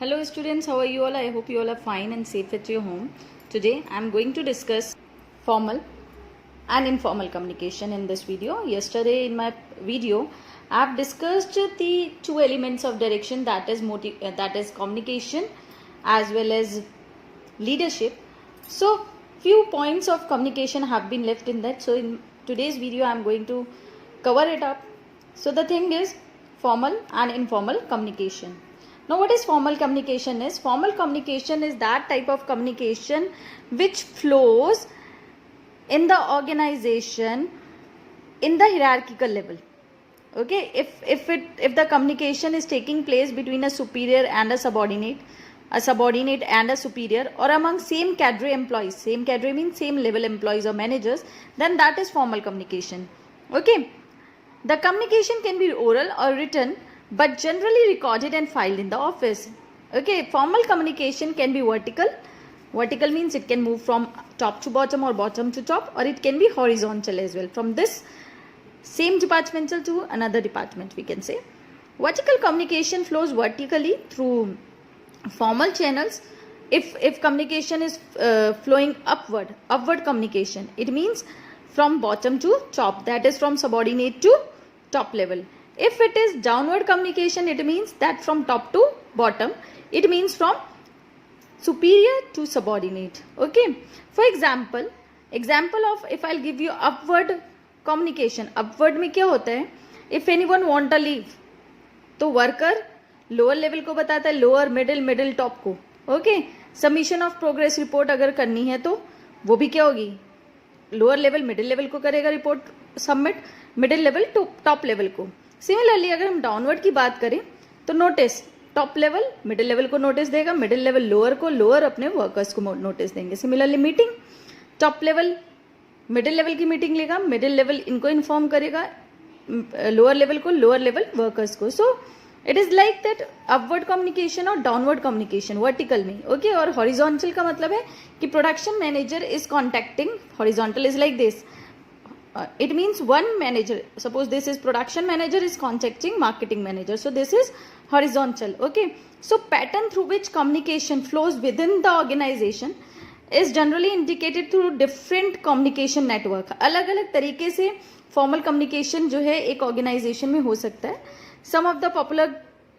Hello students, how are you all? I hope you all are fine and safe at your home. Today I am going to discuss formal and informal communication in this video. Yesterday in my video I have discussed the two elements of direction, that is communication as well as leadership. So few points of communication have been left in that. So in today's video I am going to cover it up. So the thing is formal and informal communication. Now what is formal communication is? Formal communication is that type of communication which flows in the organization in the hierarchical level. Okay, if the communication is taking place between a superior and a subordinate and a superior, or among same cadre employees, same cadre means same level employees or managers, then that is formal communication. Okay, the communication can be oral or written, but generally recorded and filed in the office. Okay, formal communication can be vertical. Vertical means it can move from top to bottom or bottom to top, or it can be horizontal as well, from this same departmental to another department, we can say. Vertical communication flows vertically through formal channels. If communication is flowing upward communication, it means from bottom to top, that is from subordinate to top level. If it is downward communication, it means that from top to bottom, it means from superior to subordinate. Okay, for example of, if I'll give you upward communication, upward में क्या होता है? If anyone want a leave, तो worker lower level को बताता है, lower, middle, top को. Okay, submission of progress report अगर करनी है तो वो भी क्या होगी? लोअर लेवल मिडिल लेवल को करेगा report submit, middle level to top level को. सिमिलरली अगर हम डाउनवर्ड की बात करें तो notice top level middle level को नोटिस देगा, मिडिल लेवल लोअर को, लोअर अपने वर्कर्स को नोटिस देंगे. Similarly meeting, top level middle level की मीटिंग लेगा, मिडिल लेवल इनको इन्फॉर्म करेगा, लोअर लेवल को, लोअर लेवल वर्कर्स को. So it is like that upward communication और डाउनवर्ड कम्युनिकेशन वर्टिकल में. ओके, और हॉरिजॉन्टल का मतलब है कि production manager is contacting. Horizontal is like this. It means one manager, suppose this is production manager is contacting marketing manager, so this is horizontal. Okay, so pattern through which communication flows within the organization is generally indicated through different communication network. अलग अलग तरीके से formal communication जो है एक organization में हो सकता है. Some of the popular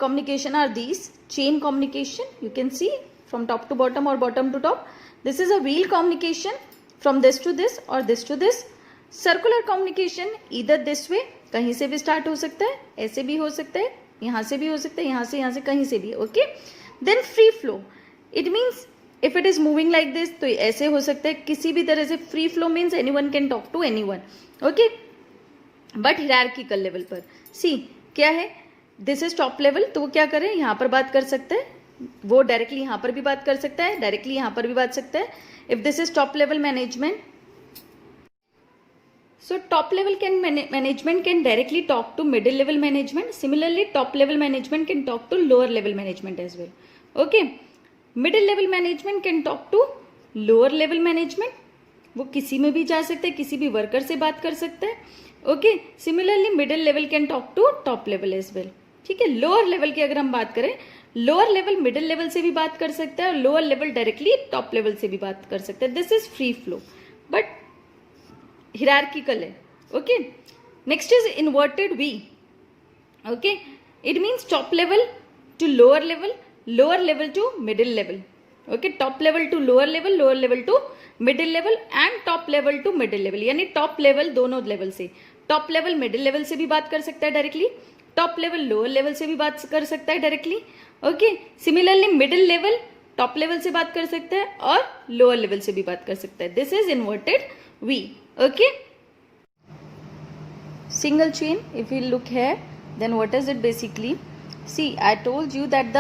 communication are these: chain communication, you can see from top to bottom or bottom to top. This is a wheel communication, from this to this or this to this. Circular communication इधर this way, कहीं से भी start हो सकता है, ऐसे भी हो सकता है, यहाँ से भी हो सकता है, यहाँ से कहीं से भी. Okay, then free flow, it means if it is moving like this तो ऐसे हो सकता है किसी भी तरह से. Free flow means anyone can talk to anyone. Okay, but hierarchical level पर सी क्या है, दिस इज टॉप लेवल, तो वो क्या करे, यहाँ पर बात कर सकता है, वो डायरेक्टली यहाँ पर भी बात कर सकता है, डायरेक्टली यहाँ पर भी बात सकता है. If this is top level management, so top level management can directly talk to middle level management. Similarly, top level management can talk to lower level management as well. Okay, middle level management can talk to lower level management. वो किसी में भी जा सकता है, किसी भी worker से बात कर सकता है. Okay, similarly middle level can talk to top level as well. ठीक है, लोअर लेवल की अगर हम बात करें, लोअर लेवल मिडिल लेवल से भी बात कर सकता है और lower level directly top level से भी बात कर सकता है. This is free flow but hierarchical है. Okay, next is inverted V. Okay, it means top level to lower level, lower level to middle level. Okay, top level to lower level, lower level to middle level and top level to middle level. यानी top level दोनों level से, top level middle level से भी बात कर सकता है directly, top level lower level से भी बात कर सकता है directly. Okay, similarly middle level top level से बात कर सकता है और lower level से भी बात कर सकता है. This is inverted V. Okay, single chain, if we look here, then what is it basically? See, I told you that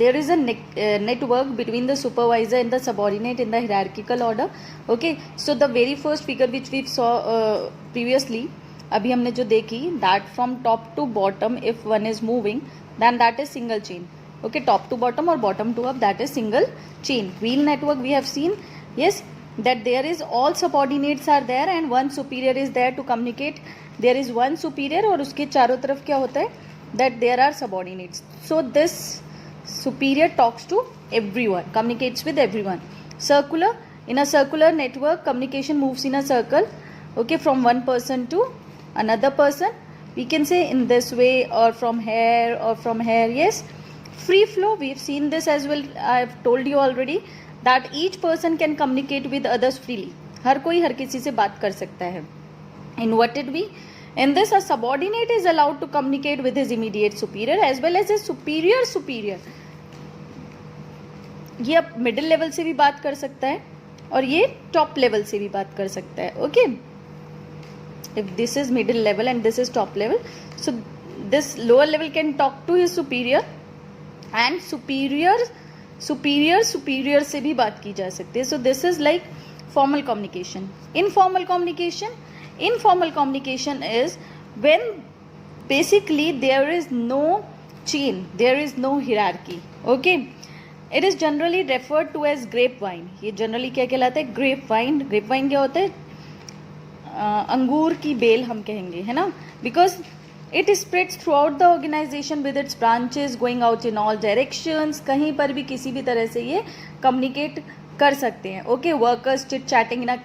there is a network between the supervisor and the subordinate in the hierarchical order. Okay, so the very first figure which we saw previously, अभी हमने जो देखी, that from top to bottom if one is moving, then that is single chain. Okay, top to bottom or bottom to up, that is single chain. Wheel network we have seen, yes, that there is all subordinates are there and one superior is there to communicate. There is one superior और उसके चारों तरफ क्या होता है, that there are subordinates. So this superior talks to everyone, communicates with everyone. Circular, in a circular network, communication moves in a circle, okay, from one person to another person. We can say in this way, or from here, or from here. Yes. Free flow, we've seen this as well. I've told you already that each person can communicate with others freely. हर कोई हर किसी से बात कर सकता है. Inverted V, in this a subordinate is allowed to communicate with his immediate superior as well as his superior. ये अब middle level से भी बात कर सकता है और ये टॉप लेवल से भी बात कर सकता है. Okay, if this is middle level and this is top level, so this lower level can talk to his superior and superior से भी बात की जा सकती है. So this is like formal communication. Informal communication is when basically there is no chain, there is no hierarchy. Okay, it is generally referred to as grapevine. ये generally क्या कहलाता है? grapevine. grapevine क्या होता है? अंगूर की बेल हम कहेंगे, है ना, because it spreads throughout the organization with its branches going out in all directions. कहीं पर भी किसी भी तरह से ये communicate कर सकते हैं. Okay, workers chit chatting in a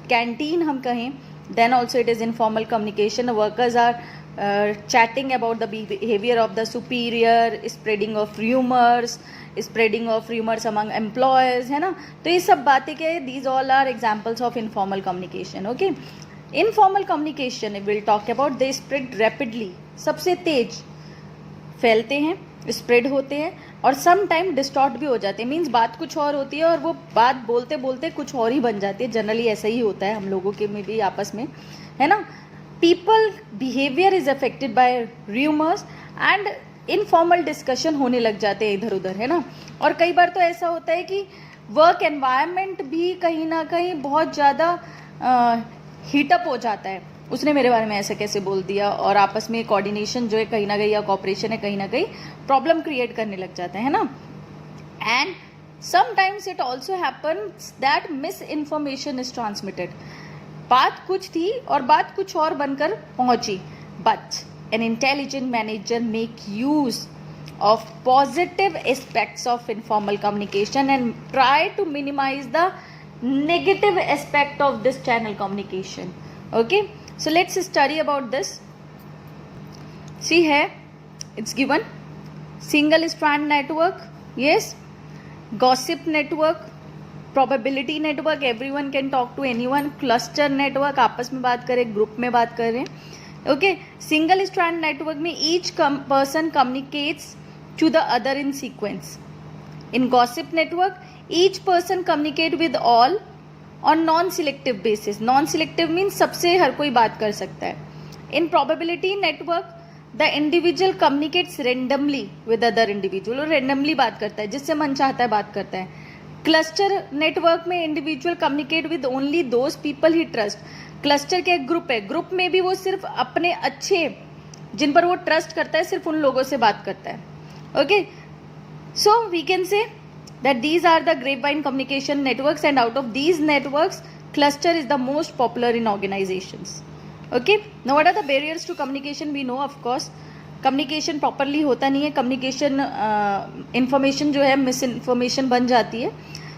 canteen हम कहें, then also it is informal communication. Workers are chatting about the behavior of the superior, spreading of rumors among employees, है ना. तो ये सब बातें क्या है? These all are examples of informal communication. Okay, informal communication we'll talk about. They spread rapidly, सबसे तेज फैलते हैं, स्प्रेड होते हैं और सम टाइम डिस्टॉर्ट भी हो जाते हैं. मीन्स बात कुछ और होती है और वो बात बोलते बोलते कुछ और ही बन जाती है. जनरली ऐसा ही होता है हम लोगों के में भी आपस में, है ना. People behaviour is affected by rumours and informal discussion होने लग जाते हैं इधर उधर, है ना. और कई बार तो ऐसा होता है कि वर्क एनवायरनमेंट भी कहीं ना कहीं बहुत ज़्यादा हीटअप हो जाता है. उसने मेरे बारे में ऐसा कैसे बोल दिया, और आपस में कोऑर्डिनेशन जो है कहीं ना कहीं, या कॉपरेशन है कहीं ना कहीं प्रॉब्लम क्रिएट करने लग जाता है ना. And sometimes it also happens that miss information is transmitted. बात कुछ थी और बात कुछ और बनकर पहुंची. But an intelligent manager make use of positive aspects of informal communication and try to minimize the negative aspect of this channel communication. Okay, so let's study about this. See here, it's given single strand network, yes, gossip network, probability network, everyone can talk to anyone, cluster network, आपस में बात करें, group में बात कर रहे हैं. Okay, single strand network में each person communicates to the other in sequence. In gossip network, each person communicate with all on non-selective basis. Non-selective means सबसे हर कोई बात कर सकता है. In probability network, the individual communicates randomly with other individual. और randomly बात करता है, जिससे मन चाहता है बात करता है. Cluster network में individual communicate with only those people he trust. Cluster का एक ग्रुप है, ग्रुप में भी वो सिर्फ अपने अच्छे, जिन पर वो ट्रस्ट करता है, सिर्फ उन लोगों से बात करता है. Okay, so we can say that these are the grapevine communication networks, and out of these networks, cluster is the most popular in organizations. Okay, now what are the barriers to communication? We know, of course, communication properly होता नहीं है, communication information जो है misinformation बन जाती है.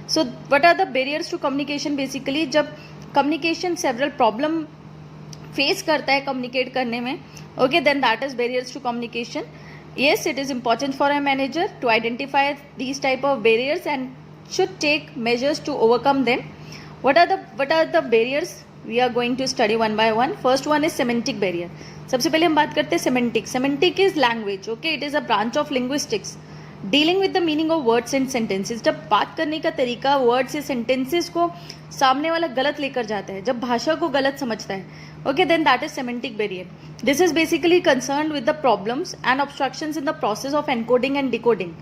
So what are the barriers to communication? Basically जब communication several problem face करता है communicate करने में, okay, then that is barriers to communication. Yes, it is important for a manager to identify these type of barriers and should take measures to overcome them. What are the barriers? We are going to study one by one. First one is semantic barrier. सबसे पहले हम बात करते हैं semantic. Semantic is language. Okay, it is a branch of linguistics dealing with the meaning of words and sentences. जब बात करने का तरीका words या sentences को सामने वाला गलत लेकर जाता है, जब भाषा को गलत समझता है, okay, then that is semantic barrier. This is basically concerned with the problems and obstructions in the process of encoding and decoding.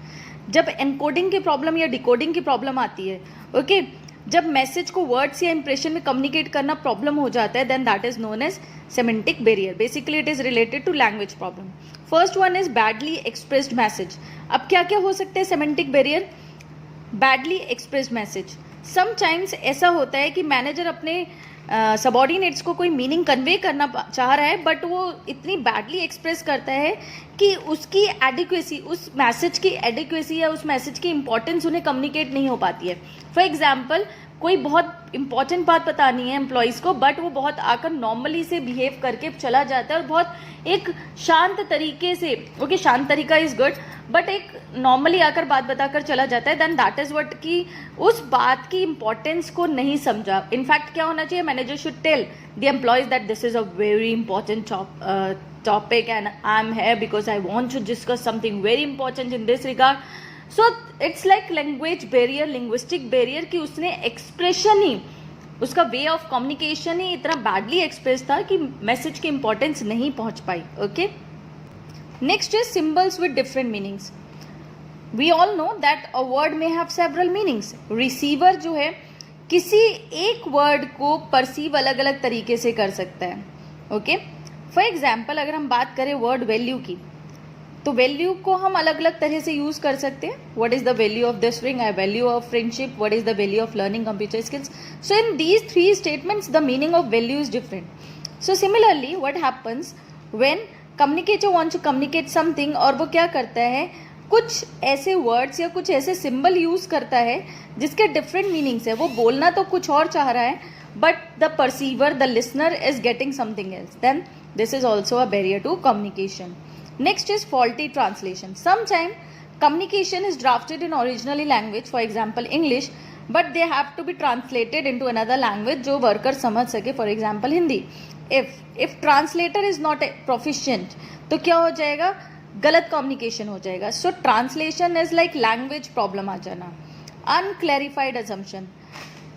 जब encoding की प्रॉब्लम या डिकोडिंग की प्रॉब्लम आती है, ओके, जब मैसेज को वर्ड्स या इंप्रेशन में कम्युनिकेट करना प्रॉब्लम हो जाता है, then that is known as semantic barrier. Basically it is related to language problem. First one is badly expressed message. अब क्या क्या हो सकते हैं semantic barrier? Badly expressed message. Sometimes ऐसा होता है कि मैनेजर अपने सबॉर्डिनेट्स को कोई मीनिंग कन्वे करना चाह रहा है, बट वो इतनी बैडली एक्सप्रेस करता है कि उसकी एडिक्वेसी, उस मैसेज की एडिक्वेसी या उस मैसेज की इंपॉर्टेंस उन्हें कम्युनिकेट नहीं हो पाती है. फॉर एग्जाम्पल, कोई बहुत इंपॉर्टेंट बात बतानी है एम्प्लॉयज़ को, बट वो बहुत आकर नॉर्मली से बिहेव करके चला जाता है और बहुत एक शांत तरीके से, ओके शांत तरीका इज गुड, बट एक नॉर्मली आकर बात बताकर चला जाता है. देन दैट इज व्हाट कि उस बात की इंपॉर्टेंस को नहीं समझा. इनफैक्ट क्या होना चाहिए, manager should tell the employees that this is a very important topic and I'm here because I want to discuss something very important in this regard. So it's like language barrier, linguistic barrier कि उसने expression ही, उसका way of communication ही इतना badly expressed था कि message की importance नहीं पहुंच पाई. Okay, next is symbols with different meanings. We all know that a word may have several meanings. Receiver जो है किसी एक word को perceive अलग अलग तरीके से कर सकता है. Okay, फॉर एग्जाम्पल अगर हम बात करें वर्ड वैल्यू की, तो वैल्यू को हम अलग अलग तरह से यूज कर सकते हैं. What is the value of this ring, I value of friendship, what is the value of learning computer skills. So in these 3 statements the meaning of value is different. So similarly what happens when communicator wants to communicate something, और वो क्या करता है, कुछ ऐसे words या कुछ ऐसे सिंबल यूज करता है जिसके डिफरेंट मीनिंग्स है. वो बोलना तो कुछ और चाह रहा है, but the perceiver, the listener is getting something else. Then this is also a barrier to communication. Next is faulty translation. Sometimes communication is drafted in originally language, for example English, but they have to be translated into another language जो worker समझ सके, for example Hindi. If translator is not proficient, तो क्या हो जाएगा, गलत communication हो जाएगा. So translation is like language problem आ जाना. Unclarified assumption.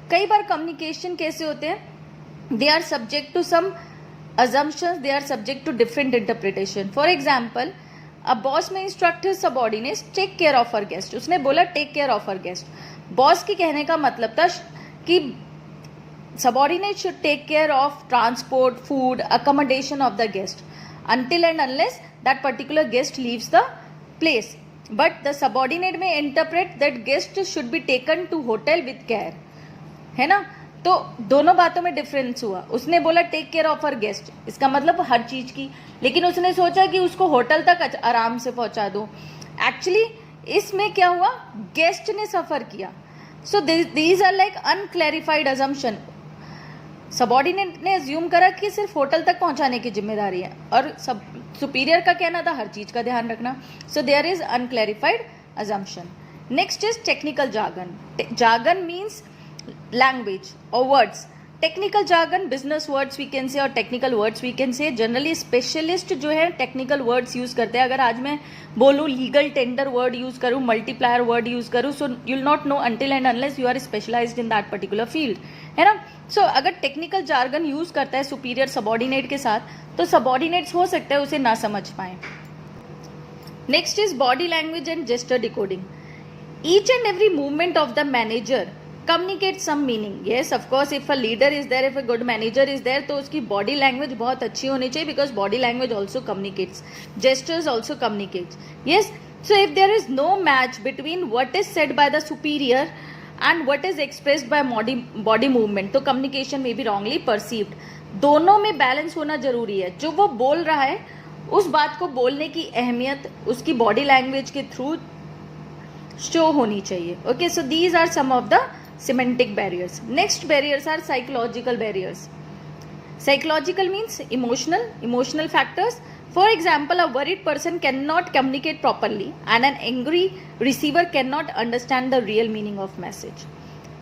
कई बार कम्युनिकेशन कैसे होते हैं, they are subject to some assumptions, they are subject to different interpretation. For example, a boss may instruct his subordinates take care of her guest. उसने बोला take care of her guest. Boss की कहने का मतलब था कि subordinate should take care of transport, food, accommodation of the guest until and unless that particular guest leaves the place. But the subordinate may interpret that guest should be taken to hotel with care. है ना, तो दोनों बातों में difference हुआ. उसने बोला take care of हर गेस्ट, इसका मतलब हर चीज की, लेकिन उसने सोचा कि उसको होटल तक आराम से पहुंचा दो. एक्चुअली इसमें क्या हुआ, गेस्ट ने सफर किया. So these are like unclarified assumption. Subordinate ने अज्यूम करा कि सिर्फ होटल तक पहुंचाने की जिम्मेदारी है, और सब सुपीरियर का कहना था हर चीज का ध्यान रखना. So there is unclarified assumption. Next is technical jargon. Jargon means language or words. Technical jargon, business words we can say, और technical words we can say. Generally specialist जो है technical words use करते हैं. अगर आज मैं बोलूँ legal tender word use करूँ, multiplier word use करूँ, so you'll not know until and unless you are specialized in that particular field, है ना. so अगर technical jargon use करता है superior subordinate के साथ, तो subordinates हो सकता है उसे ना समझ पाए. Next is body language and gesture decoding. Each and every movement of the manager communicate some meaning. Yes, of course, if a leader is there, if a good manager is there, तो उसकी body language बहुत अच्छी होनी चाहिए, because body language also communicates, gestures also communicates. Yes, so if there is no match between what is said by the superior and what is expressed by body movement, तो communication may be wrongly perceived. दोनों में balance होना जरूरी है. जो वो बोल रहा है उस बात को बोलने की अहमियत उसकी body language के थ्रू शो होनी चाहिए. Okay, so these are some of the semantic barriers. Next barriers are psychological barriers. Psychological means emotional factors. For example, a worried person cannot communicate properly and an angry receiver cannot understand the real meaning of message.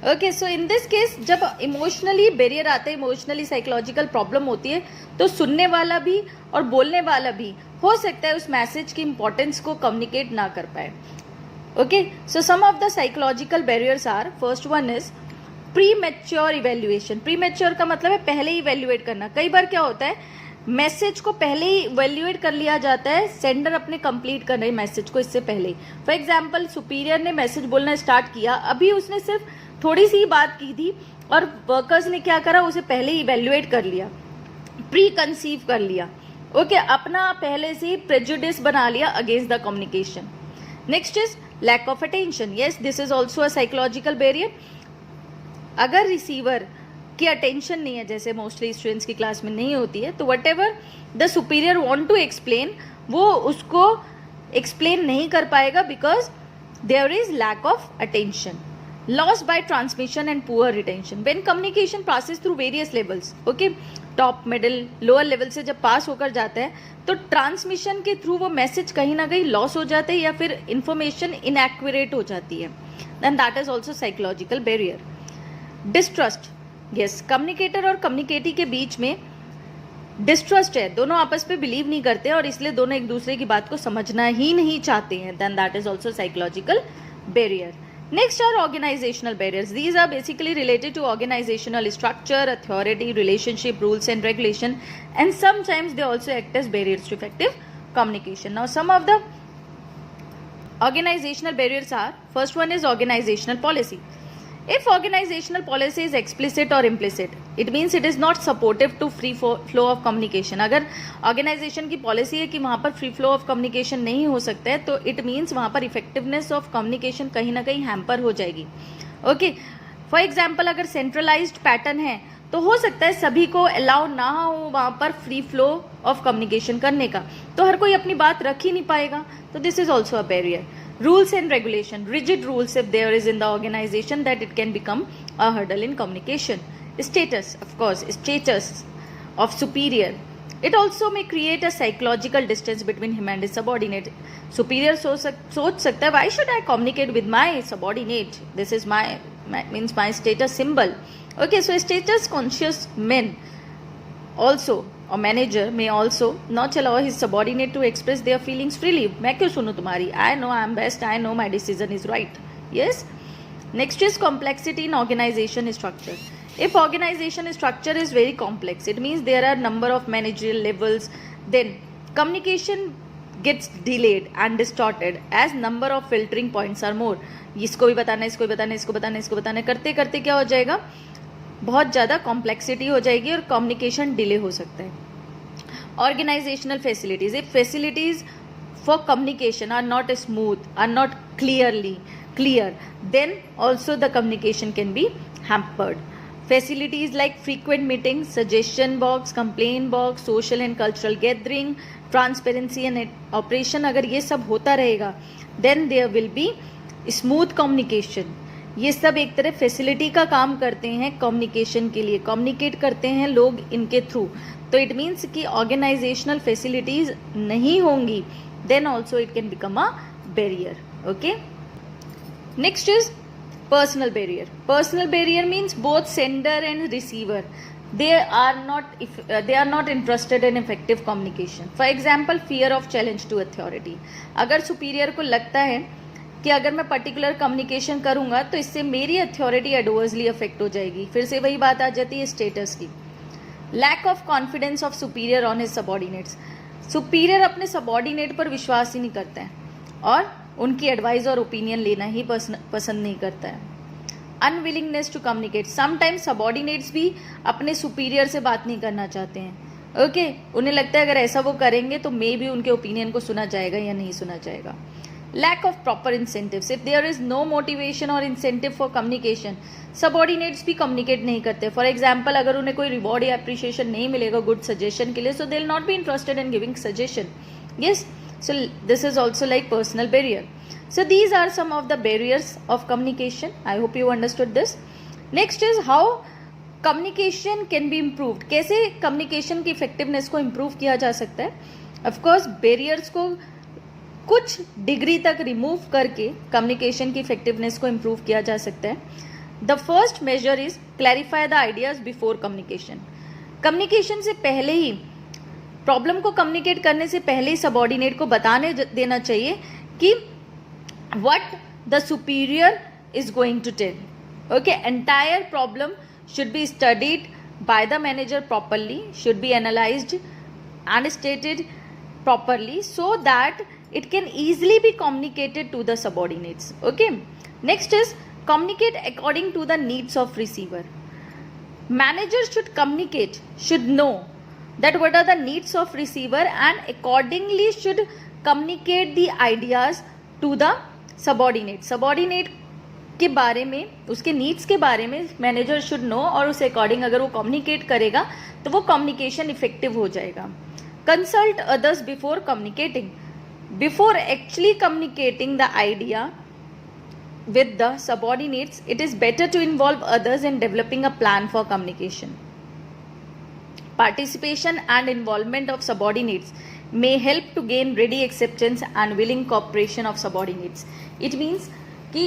Okay, so in this case जब emotionally barrier आता है, emotionally psychological problem होती है, तो सुनने वाला भी और बोलने वाला भी हो सकता है उस मैसेज की इंपॉर्टेंस को कम्युनिकेट ना कर पाए. Okay, so some of the psychological barriers are, first one is premature evaluation. premature का मतलब है पहले ही evaluate करना. कई बार क्या होता है, मैसेज को पहले ही evaluate कर लिया जाता है सेंडर अपने कंप्लीट कर रहे मैसेज को इससे पहले. फॉर एग्जाम्पल, सुपीरियर ने मैसेज बोलना स्टार्ट किया, अभी उसने सिर्फ थोड़ी सी बात की थी और वर्कर्स ने क्या करा, उसे पहले ही evaluate कर लिया, प्री कंसीव कर लिया. ओके, अपना पहले से ही प्रेजुडिस बना लिया against the communication. Next is lack of attention. Yes, this is also a psychological barrier. अगर रिसीवर की अटेंशन नहीं है, जैसे मोस्टली स्टूडेंट्स की क्लास में नहीं होती है, तो whatever the superior want to explain, वो उसको एक्सप्लेन नहीं कर पाएगा because there is lack of attention. Loss by transmission and poor retention. When communication passes through various levels, okay, top middle lower level से जब पास होकर जाता है तो ट्रांसमिशन के थ्रू वो मैसेज कहीं ना कहीं लॉस हो जाते हैं या फिर इंफॉर्मेशन इनएक्यूरेट हो जाती है. Then that is also psychological barrier. Distrust. Yes, communicator और कम्युनिकेटी के बीच में डिस्ट्रस्ट है, दोनों आपस में बिलीव नहीं करते और इसलिए दोनों एक दूसरे की बात को समझना ही नहीं चाहते हैं. Then that is also psychological barrier. Next are organizational barriers. These are basically related to organizational structure, authority, relationship, rules and regulation, and sometimes they also act as barriers to effective communication. Now some of the organizational barriers are, first one is organizational policy. If organizational policy is explicit or implicit, it means it is not supportive to free flow of communication. अगर organisation की policy है कि वहाँ पर free flow of communication नहीं हो सकता है, तो इट मीन्स वहाँ पर इफेक्टिवनेस ऑफ कम्युनिकेशन कहीं ना कहीं हैम्पर हो जाएगी. ओके, फॉर एग्जाम्पल अगर सेंट्रलाइज्ड पैटर्न है तो हो सकता है सभी को अलाउ ना हो वहाँ पर फ्री फ्लो ऑफ कम्युनिकेशन करने का, तो हर कोई अपनी बात रख ही नहीं पाएगा. तो this is also a barrier. Rules and regulation, rigid rules if there is in the organization, that it can become a hurdle in communication. Status, of course, status of superior. It also may create a psychological distance between him and his subordinate. Superior सोच सकता है, why should I communicate with my subordinate? This is my means my status symbol. Okay, so status conscious men also, or manager may also not allow his subordinate to express their feelings freely. मैं क्यों सुनूं तुम्हारी? I know I am best. I know my decision is right. Yes. Next is complexity in organization structure. If organization structure is very complex, it means there are number of managerial levels. Then communication gets delayed and distorted as number of filtering points are more. इसको भी बताना, इसको भी बताना, इसको बताना, इसको बताना, करते करते क्या हो जाएगा, बहुत ज़्यादा कॉम्प्लेक्सिटी हो जाएगी और कम्युनिकेशन डिले हो सकता है. Organisational facilities. If facilities for communication are not smooth, are not clear, then also the communication can be hampered. Facilities like frequent meeting, suggestion box, complain box, social and cultural gathering, transparency and operation, अगर ये सब होता रहेगा then there will be smooth communication. ये सब एक तरह facility का काम करते हैं कम्युनिकेशन के लिए, कम्युनिकेट करते हैं लोग इनके थ्रू. तो इट मीन्स कि ऑर्गेनाइजेशनल फैसिलिटीज नहीं होंगी, then also it can become a barrier. Okay, next is personal barrier. Personal barrier means both sender and receiver they are not interested in effective communication. For example, fear of challenge to authority. अगर superior को लगता है कि अगर मैं particular communication करूंगा तो इससे मेरी अथॉरिटी एडवर्सली अफेक्ट हो जाएगी. फिर से वही बात आ जाती है स्टेटस की. Lack of confidence of superior on his subordinates. Superior अपने सबॉर्डिनेट पर विश्वास ही नहीं करता है और उनकी एडवाइस और ओपिनियन लेना ही पसंद नहीं करता है. Unwillingness to communicate. Sometimes subordinates भी अपने सुपीरियर से बात नहीं करना चाहते हैं. ओके, उन्हें लगता है अगर ऐसा वो करेंगे तो मे भी उनके ओपिनियन को सुना जाएगा या नहीं सुना जाएगा. Lack of proper incentives. If there is no motivation or incentive for communication, subordinates भी communicate नहीं करते. For example, अगर उन्हें कोई reward या appreciation नहीं मिलेगा good suggestion के लिए, so they'll not be interested in giving suggestion. Yes, so this is also like personal barrier. So these are some of the barriers of communication. I hope you understood this. Next is how communication can be improved. कैसे communication की effectiveness को improve किया जा सकता है. Of course, barriers को कुछ degree तक रिमूव करके कम्युनिकेशन की इफेक्टिवनेस को इम्प्रूव किया जा सकता है. The first measure is clarify the ideas before communication. Communication से पहले ही, प्रॉब्लम को कम्युनिकेट करने से पहले ही सबॉर्डिनेट को बताने देना चाहिए कि what the superior is going to tell. Okay, entire problem should be studied by the manager properly, should be analysed and stated properly so that it can easily be communicated to the subordinates. Okay, next is communicate according to the needs of receiver. Managers should communicate, should know that what are the needs of receiver and accordingly should communicate the ideas to the subordinate. Subordinate के बारे में, उसके needs के बारे में manager should know, और उस according अगर वो कम्युनिकेट करेगा तो वो कम्युनिकेशन इफेक्टिव हो जाएगा. Consult others before communicating. Before actually communicating the idea with the subordinates, it is better to involve others in developing a plan for communication. Participation and involvement of subordinates may help to gain ready acceptance and willing cooperation of subordinates. It means कि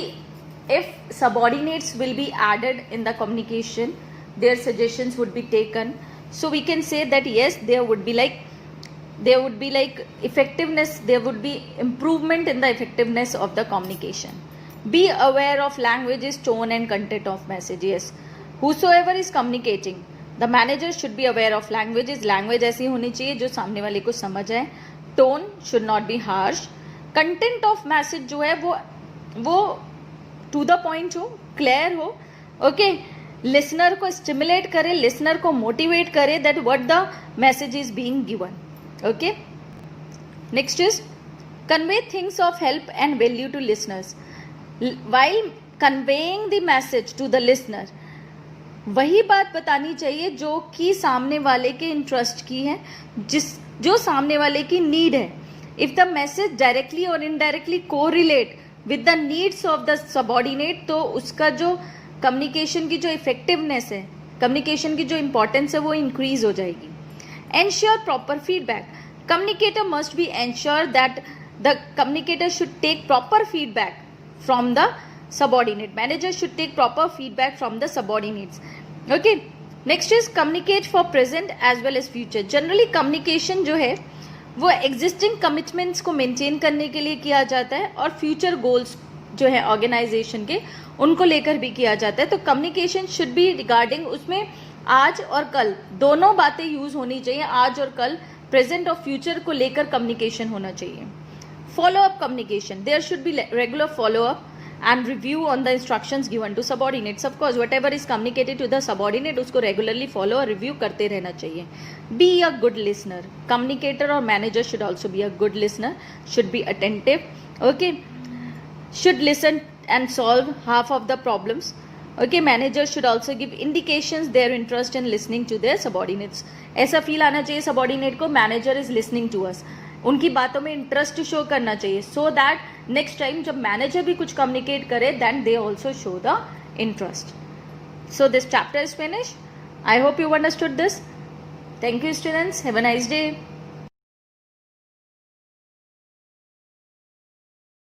if subordinates will be added in the communication, their suggestions would be taken, so we can say that yes, there would be like effectiveness, there would be improvement in the effectiveness of the communication. Be aware of languages, tone and content of message. Yes, whosoever is communicating, the manager should be aware of languages. Language ऐसी होनी चाहिए जो सामने वाले को समझ आए. Tone should not be harsh. Content of message जो है वो to the point हो, clear हो. Okay, listener को stimulate करे, listener को motivate करे that what the message is being given. Okay. Next is convey things of help and value to listeners. While conveying the message to the listener, वही बात बतानी चाहिए जो कि सामने वाले के इंटरेस्ट की है, जो सामने वाले की नीड है. इफ द मैसेज डायरेक्टली और indirectly correlate with the needs of the subordinate, तो उसका जो कम्युनिकेशन की जो इफेक्टिवनेस है, कम्युनिकेशन की जो इंपॉर्टेंस है, वो इंक्रीज हो जाएगी. Ensure proper feedback. Communicator must be ensure that the communicator should take proper feedback from the subordinate. Manager should take proper feedback from the subordinates. Okay. Next is communicate for present as well as future. Generally communication जो है वो existing commitments को maintain करने के लिए किया जाता है, और future goals जो है organization के, उनको लेकर भी किया जाता है. तो communication should be regarding, उसमें आज और कल दोनों बातें यूज होनी चाहिए. आज और कल, present और future को लेकर communication होना चाहिए. Follow-up communication. There should be regular follow-up and review on the instructions given to subordinates. Of course, whatever is communicated to the subordinate, उसको regularly follow और review करते रहना चाहिए. Be a good listener. Communicator or manager should also be a good listener. Should be attentive. Okay. Should listen and solve half of the problems. Okay. Manager should also give indications their interest in listening to their subordinates. ऐसा feel आना चाहिए subordinate को, manager is listening to us. उनकी बातों में interest show करना चाहिए, so that next time जब मैनेजर भी कुछ कम्युनिकेट करे, then they also show the interest. So this chapter is finish. I hope you understood this. Thank you students. Have a nice day.